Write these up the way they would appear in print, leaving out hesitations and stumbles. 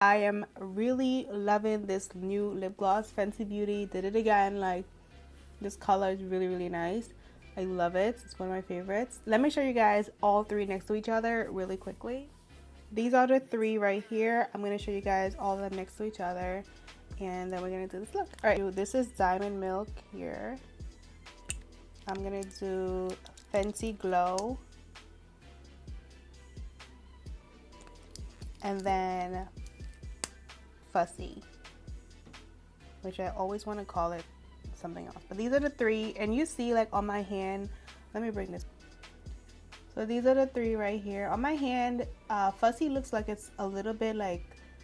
I am really loving this new lip gloss. Fenty Beauty did it again. Like, this color is really, really nice. I love it. It's one of my favorites. Let me show you guys all three next to each other really quickly. These are the three right here. I'm going to show you guys all of them next to each other. And then we're going to do this look. Alright, this is Diamond Milk here. I'm going to do Fenty Glow. And then Fussy, which I always want to call it something else, but these are the three. And you see, like, on my hand, let me bring this, so these are the three right here on my hand. Fussy looks like it's a little bit like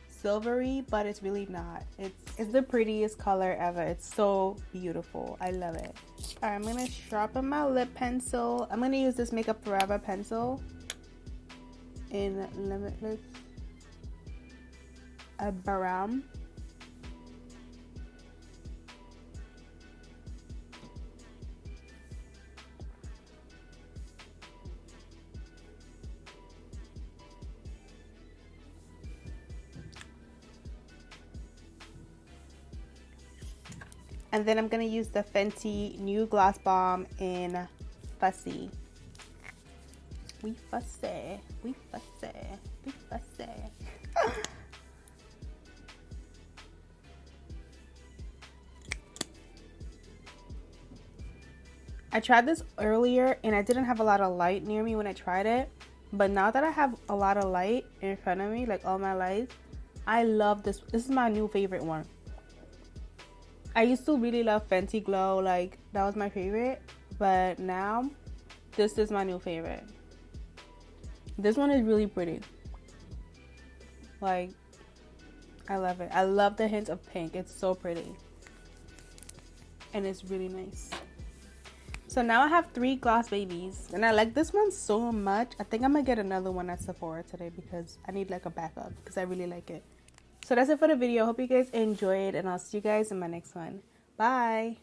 silvery, but it's really not. It's the prettiest color ever. It's so beautiful. I love it. All right, I'm gonna sharpen my lip pencil. I'm gonna use this Makeup Forever pencil in Limitless Brown. And then I'm gonna use the Fenty New Gloss Bomb in Fussy. We fussy, we fussy, we fussy. I tried this earlier and I didn't have a lot of light near me when I tried it. But now that I have a lot of light in front of me, like all my lights, I love this. This is my new favorite one. I used to really love Fenty Glow, like that was my favorite. But now, this is my new favorite. This one is really pretty. Like, I love it. I love the hint of pink. It's so pretty. And it's really nice. So now I have 3 gloss babies, and I like this one so much. I think I'm gonna get another one at Sephora today because I need like a backup because I really like it. So that's it for the video. Hope you guys enjoyed, and I'll see you guys in my next one. Bye.